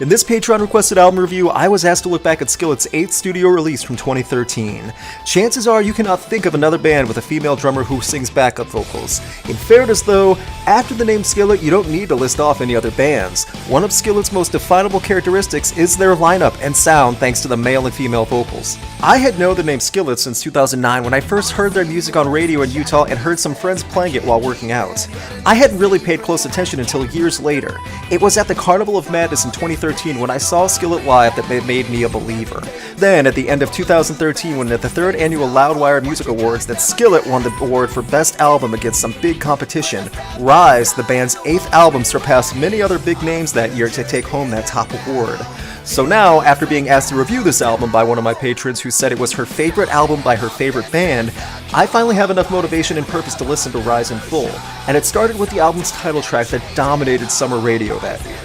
In this Patreon-requested album review, I was asked to look back at Skillet's 8th studio release from 2013. Chances are you cannot think of another band with a female drummer who sings backup vocals. In fairness though, after the name Skillet, you don't need to list off any other bands. One of Skillet's most definable characteristics is their lineup and sound thanks to the male and female vocals. I had known the name Skillet since 2009 when I first heard their music on radio in Utah and heard some friends playing it while working out. I hadn't really paid close attention until years later. It was at the Carnival of Madness in 2013 when I saw Skillet live that made me a believer. Then, at the end of 2013, when at the 3rd annual Loudwire Music Awards, that Skillet won the award for Best Album against some big competition, Rise, the band's 8th album, surpassed many other big names that year to take home that top award. So now, after being asked to review this album by one of my patrons who said it was her favorite album by her favorite band, I finally have enough motivation and purpose to listen to Rise in full, and it started with the album's title track that dominated summer radio that year.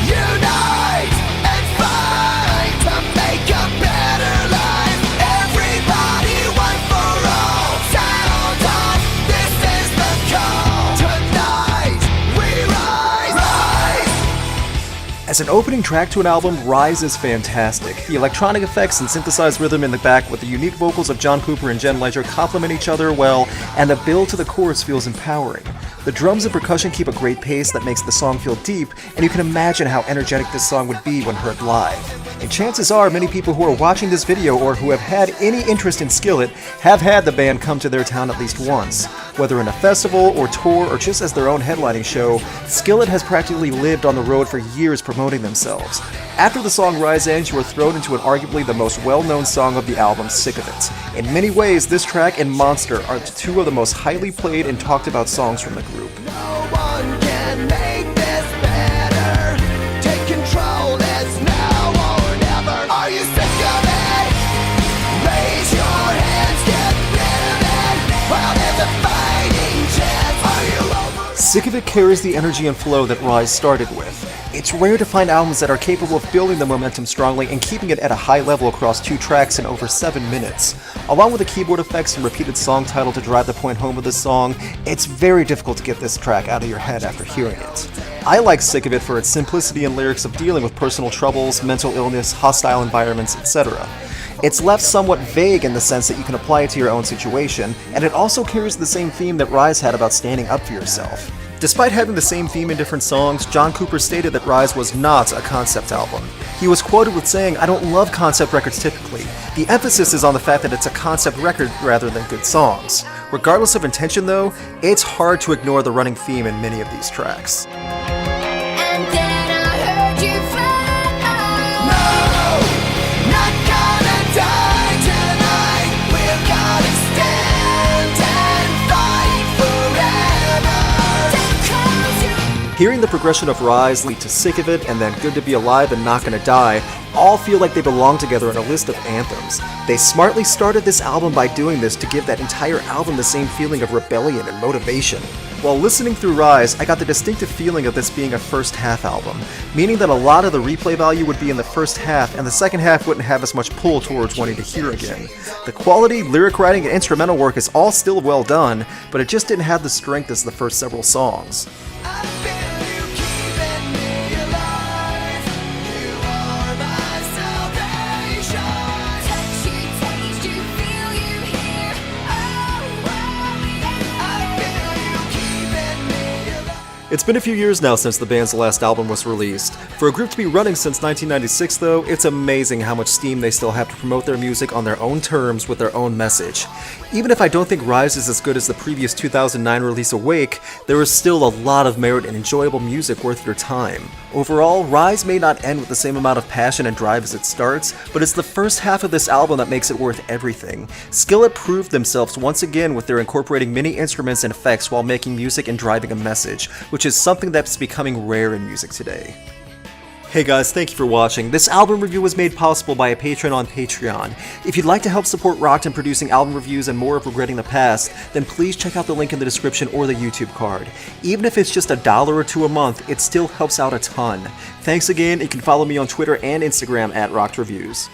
Unite and fight to make a better life. Everybody, one for all. Sound on, this is the call. Tonight we rise. As an opening track to an album, Rise is fantastic. The electronic effects and synthesized rhythm in the back with the unique vocals of John Cooper and Jen Ledger complement each other well, and the build to the chorus feels empowering. The drums and percussion keep a great pace that makes the song feel deep, and you can imagine how energetic this song would be when heard live. And chances are many people who are watching this video or who have had any interest in Skillet have had the band come to their town at least once. Whether in a festival or tour or just as their own headlining show, Skillet has practically lived on the road for years promoting themselves. After the song Rise ends, you are thrown into an arguably the most well-known song of the album, Sick of It. In many ways, this track and Monster are two of the most highly played and talked about songs from the group. No one can make this better. Take control, it's now or never. Are you sick of it? Raise your hands, get rid of it. While there's a fighting chance, are you over? Sick of It carries the energy and flow that Rise started with. It's rare to find albums that are capable of building the momentum strongly and keeping it at a high level across 2 tracks in over 7 minutes. Along with the keyboard effects and repeated song title to drive the point home of this song, it's very difficult to get this track out of your head after hearing it. I like Sick of It for its simplicity and lyrics of dealing with personal troubles, mental illness, hostile environments, etc. It's left somewhat vague in the sense that you can apply it to your own situation, and it also carries the same theme that Rise had about standing up for yourself. Despite having the same theme in different songs, John Cooper stated that Rise was not a concept album. He was quoted with saying, "I don't love concept records typically. The emphasis is on the fact that it's a concept record rather than good songs." Regardless of intention though, it's hard to ignore the running theme in many of these tracks. And then I heard you fly. No, not gonna die tonight. We're gonna stand and fight forever. Hearing the progression of Rise lead to Sick of It and then Good to Be Alive and Not Gonna Die all feel like they belong together in a list of anthems. They smartly started this album by doing this to give that entire album the same feeling of rebellion and motivation. While listening through Rise, I got the distinctive feeling of this being a first half album, meaning that a lot of the replay value would be in the first half and the second half wouldn't have as much pull towards wanting to hear again. The quality, lyric writing, and instrumental work is all still well done, but it just didn't have the strength as the first several songs. I feel you keeping me alive. You are my salvation. Touch you, taste you, feel you here. Oh, yeah. I feel you keeping me alive. It's been a few years now since the band's last album was released. For a group to be running since 1996 though, it's amazing how much steam they still have to promote their music on their own terms with their own message. Even if I don't think Rise is as good as the previous 2009 release Awake, there is still a lot of merit and enjoyable music worth your time. Overall, Rise may not end with the same amount of passion and drive as it starts, but it's the first half of this album that makes it worth everything. Skillet proved themselves once again with their incorporating many instruments and effects while making music and driving a message, which is something that's becoming rare in music today. Hey guys, thank you for watching. This album review was made possible by a patron on Patreon. If you'd like to help support Rocked in producing album reviews and more of Regretting the Past, then please check out the link in the description or the YouTube card. Even if it's just $1 or $2 a month, it still helps out a ton. Thanks again. You can follow me on Twitter and Instagram at Rocked Reviews.